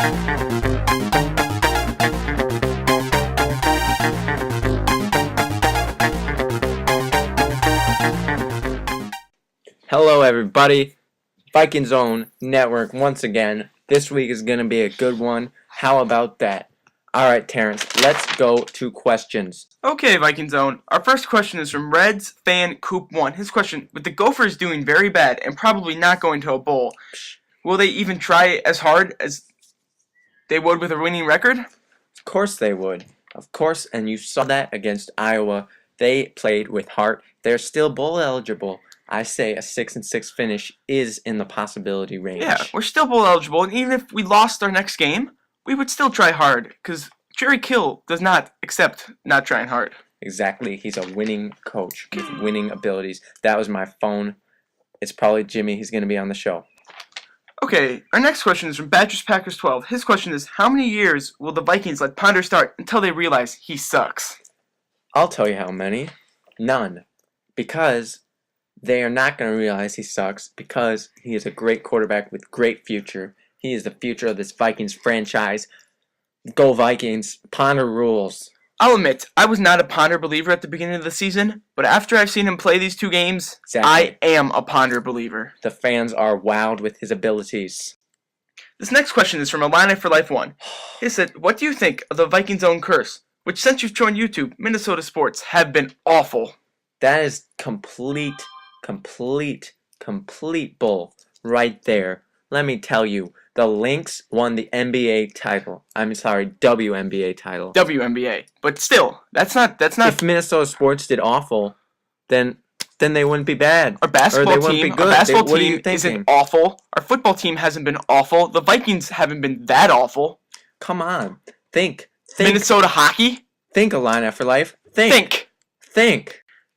Hello everybody, VikingsOwn Network once again. This week is going to be a good one. How about that? Alright Terrance, let's go to questions. Okay, VikingsOwn. Our first question is from Reds Fan Coop 1. His question, with the Gophers doing very bad and probably not going to a bowl, will they even try as hard as they would with a winning record? Of course they would. Of course, and you saw that against Iowa. They played with heart. They're still bowl eligible. I say a 6-6 finish is in the possibility range. Yeah, we're still bowl eligible, and even if we lost our next game, we would still try hard, because Jerry Kill does not accept not trying hard. Exactly. He's a winning coach with winning abilities. That was my phone. It's probably Jimmy. He's going to be on the show. Okay, our next question is from Badgers Packers 12. His question is, how many years will the Vikings let Ponder start until they realize he sucks? I'll tell you how many. None. Because they are not going to realize he sucks, because he is a great quarterback with great future. He is the future of this Vikings franchise. Go Vikings. Ponder rules. I'll admit, I was not a Ponder believer at the beginning of the season, but after I've seen him play these 2 games, Exactly. I am a Ponder believer. The fans are wowed with his abilities. This next question is from Illini for Life 1. He said, what do you think of the VikingsOwn curse, which since you've joined YouTube, Minnesota sports have been awful? That is complete bull right there. Let me tell you, the Lynx won the NBA title. I'm sorry, WNBA title. WNBA. But still, that's not. If Minnesota sports did awful, then they wouldn't be bad. Our basketball What are you team thinking? isn't awful. Our football team hasn't been awful. The Vikings haven't been that awful. Come on. Think. Minnesota hockey? Think, Illini for life. Think.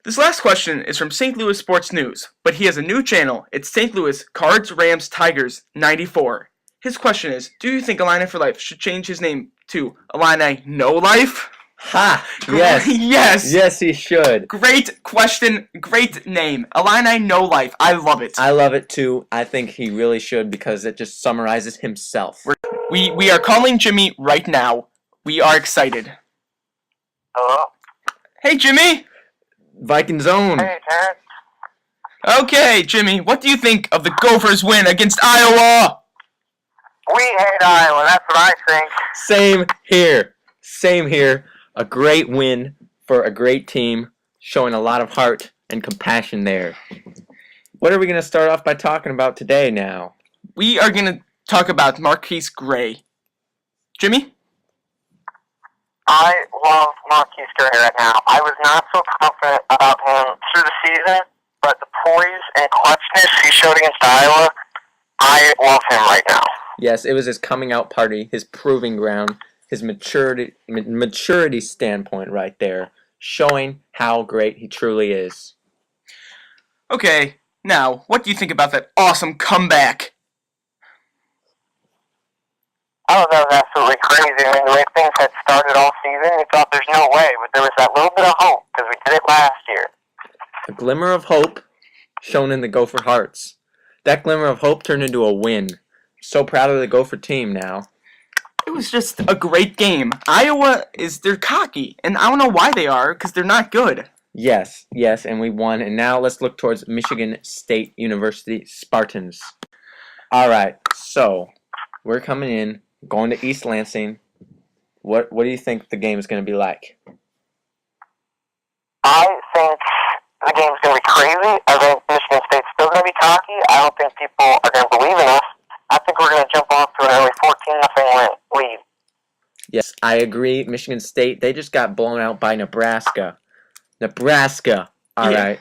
This last question is from St. Louis Sports News, but he has a new channel. It's St. Louis Cards, Rams, Tigers 94. His question is, do you think Illini for Life should change his name to Illini No Life? Ha! Yes. Yes. Yes, he should. Great question. Great name. Illini No Life. I love it. I love it too. I think he really should because it just summarizes himself. We are calling Jimmy right now. We are excited. Hello? Hey, Jimmy. VikingsOwn. Hey, Terrance. Okay, Jimmy, what do you think of the Gophers win against Iowa? We hate Iowa, that's what I think. Same here. A great win for a great team, showing a lot of heart and compassion there. What are we going to start off by talking about today now? We are going to talk about Marquise Gray. Jimmy? I love Marquise Gray right now. I was not so confident about him through the season, but the poise and clutchness he showed against Iowa, I love him right now. Yes, it was his coming out party, his proving ground, his maturity standpoint right there, showing how great he truly is. Okay, now, what do you think about that awesome comeback? I thought that was absolutely crazy. I mean, the way things had started all season, you thought there's no way, but there was that little bit of hope because we did it last year. A glimmer of hope shown in the Gopher hearts. That glimmer of hope turned into a win. So proud of the Gopher team now. It was just a great game. Iowa they're cocky, and I don't know why they are, because they're not good. Yes, and we won. And now let's look towards Michigan State University Spartans. Alright, so we're coming in, going to East Lansing. What do you think the game is going to be like? I think the game's going to be crazy. I think Michigan State's still going to be cocky. I don't think people are going to believe in us. I think we're going to jump off to an early 14-0 lead. Yes, I agree. Michigan State, they just got blown out by Nebraska. All right.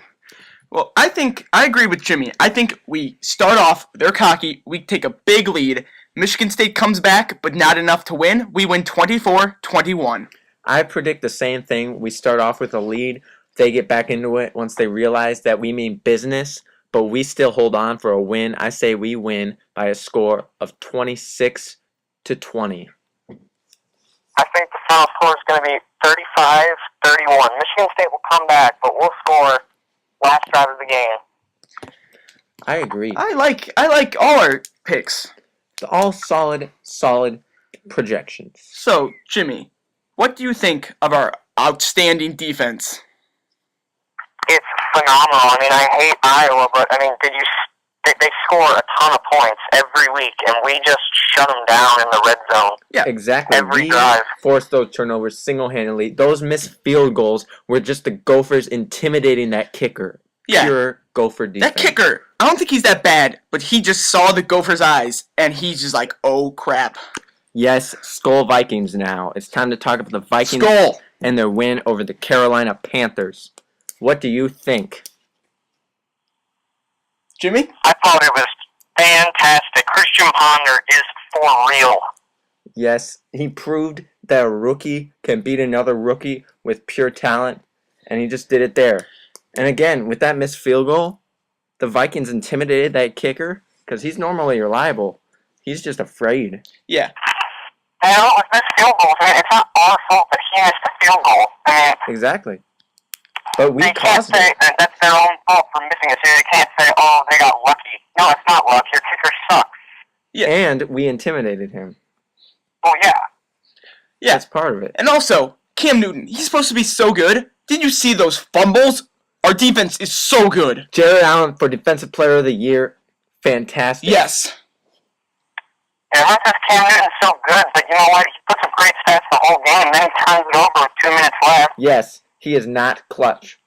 Well, I agree with Jimmy. I think we start off, they're cocky, we take a big lead. Michigan State comes back, but not enough to win. We win 24-21. I predict the same thing. We start off with a lead. They get back into it once they realize that we mean business, but we still hold on for a win. I say we win by a score of 26-20. I think the final score is going to be 35-31. Michigan State will come back, but we'll score last drive of the game. I agree. I like all our picks. All solid projections. So, Jimmy, what do you think of our outstanding defense? It's phenomenal. I mean, I hate Iowa, but I mean, they score a ton of points every week, and we just shut them down in the red zone. Yeah, exactly. Every drive. Forced those turnovers single-handedly. Those missed field goals were just the Gophers intimidating that kicker. Yeah. Pure Gopher defense. That kicker, I don't think he's that bad, but he just saw the Gophers' eyes, and he's just like, oh, crap. Yes, Skull Vikings now. It's time to talk about the Vikings Skull! and their win over the Carolina Panthers. What do you think? Jimmy? I thought it was fantastic. Christian Ponder is for real. Yes, he proved that a rookie can beat another rookie with pure talent, and he just did it there. And again, with that missed field goal, the Vikings intimidated that kicker because he's normally reliable. He's just afraid. Yeah. And with missed field goals, I mean, it's not our fault that he missed the field goal. I mean, Exactly. But we they can't caused say it. that that's their own fault for missing it. So they can't say, oh, they got lucky. No, it's not luck. Your kicker sucks. Yeah. And we intimidated him. Well, yeah. Yeah. That's part of it. And also, Cam Newton, he's supposed to be so good. Did you see those fumbles? Our defense is so good. Jared Allen for Defensive Player of the Year. Fantastic. Yes. And not just Cam Newton's so good, but you know what? He puts up great stats the whole game, and then he turns it over with 2 minutes left. Yes, he is not clutch.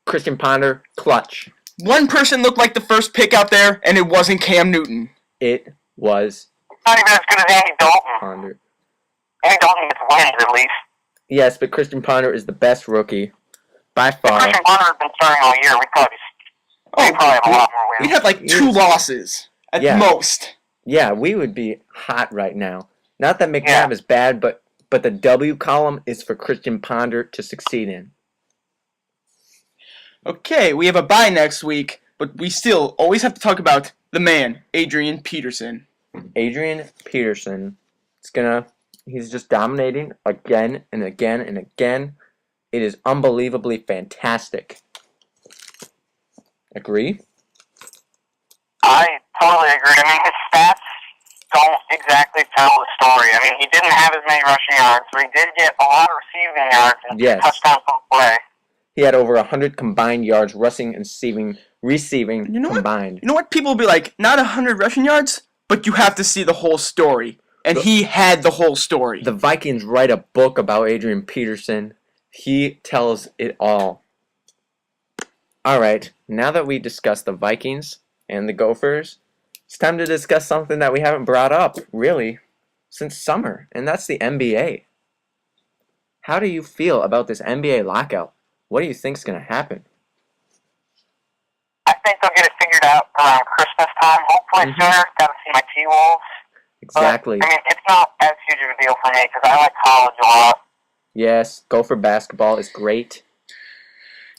Christian Ponder, clutch. One person looked like the first pick out there, and it wasn't Cam Newton. It was Not even as good as Andy Dalton. Ponder. Andy Dalton gets wins, at least. Yes, but Christian Ponder is the best rookie by If far. Christian Ponder had been starting all year, we'd probably have a lot more We wins. had like 2 losses at Yeah. most. Yeah, we would be hot right now. Not that McNabb Yeah. is bad, but the W column is for Christian Ponder to succeed in. Okay, we have a bye next week, but we still always have to talk about the man, Adrian Peterson. Adrian Peterson, he's just dominating again and again and again. It is unbelievably fantastic. Agree? I totally agree. I mean, his stats don't exactly tell the story. I mean, he didn't have as many rushing yards, but he did get a lot of receiving yards and Yes. touchdowns on play. He had over 100 combined yards, rushing and receiving You know what? combined. You know what? People will be like, not 100 rushing yards, but you have to see the whole story. And he had the whole story. The Vikings write a book about Adrian Peterson. He tells it all. Alright, now that we discussed the Vikings and the Gophers, it's time to discuss something that we haven't brought up, really, since summer, and that's the NBA. How do you feel about this NBA lockout? What do you think's going to happen? I think they'll get it figured out around Christmas time. Hopefully sooner. Got to see my T-Wolves. Exactly. But, I mean, it's not as huge of a deal for me because I like college a lot. Yes, Gopher basketball is great.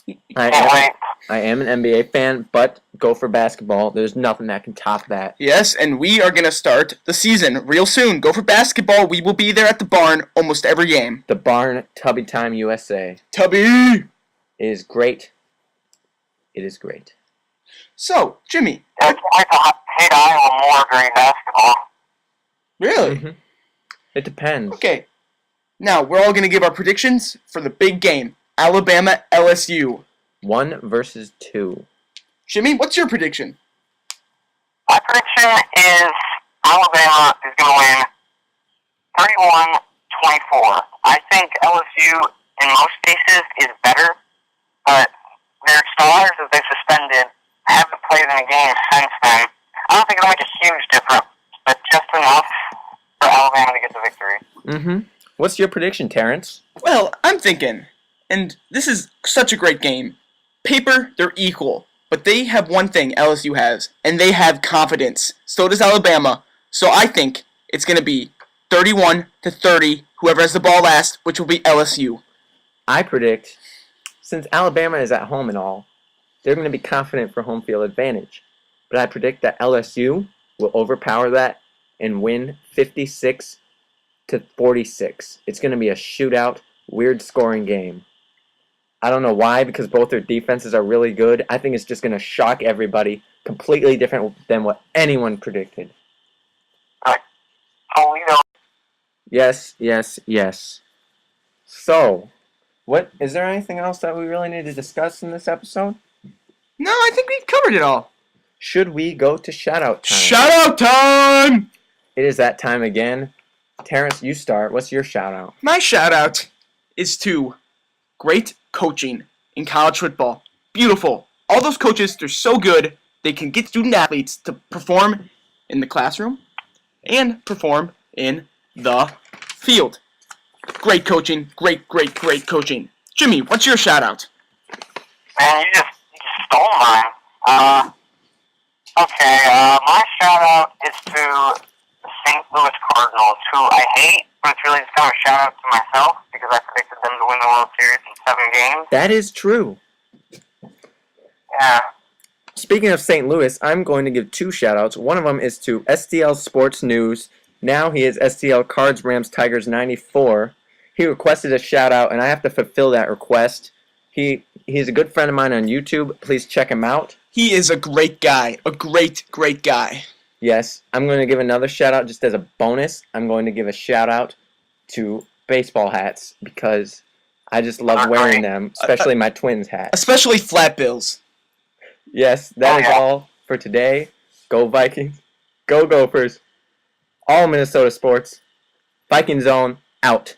Can't wait. I am an NBA fan, but Gopher basketball, there's nothing that can top that. Yes, and we are going to start the season real soon. Go for basketball. We will be there at the barn almost every game. The Barn Tubby Time USA Tubby! is great. It is great. So, Jimmy. I can't wait to hate Iowa more during basketball. Really? It depends. Okay. Now, we're all going to give our predictions for the big game. Alabama, LSU. 1 versus 2. Jimmy, what's your prediction? My prediction is Alabama is going to win 31-24. I think LSU, in most cases, is better, but their stars that they suspended haven't played in a game since then. I don't think it'll make a huge difference, but just enough for Alabama to get the victory. What's your prediction, Terrance? Well, I'm thinking, and this is such a great game. Paper, they're equal, but they have one thing LSU has, and they have confidence. So does Alabama. So I think it's going to be 31-30, whoever has the ball last, which will be LSU. I predict, since Alabama is at home and all, they're going to be confident for home field advantage. But I predict that LSU will overpower that and win 56-46. It's going to be a shootout, weird scoring game. I don't know why, because both their defenses are really good. I think it's just going to shock everybody, completely different than what anyone predicted. Toledo. Yes, yes, yes. So, what is there anything else that we really need to discuss in this episode? No, I think we've covered it all. Should we go to shoutout time? Shout out time! It is that time again. Terrance, you start. What's your shoutout? My shout out is to great coaching in college football. Beautiful. All those coaches, they're so good. They can get student athletes to perform in the classroom and perform in the field. Great coaching. Great coaching. Jimmy, what's your shout out? Man, you just stole mine. Okay, my shout out is to the St. Louis Cardinals, who I hate, but it's really just kind of a shout out to myself because I predicted them to win the World Series in 7 games. That is true. Yeah. Speaking of St. Louis, I'm going to give 2 shoutouts. One of them is to STL Sports News. Now he is STL Cards Rams Tigers 94. He requested a shout out, and I have to fulfill that request. He's a good friend of mine on YouTube. Please check him out. He is a great guy. A great guy. Yes, I'm going to give another shout out just as a bonus. I'm going to give a shout out to baseball hats because I just love wearing them, especially my Twins hat. Especially flat bills. Yes, that is all for today. Go Vikings. Go Gophers. All Minnesota sports. VikingsOwn out.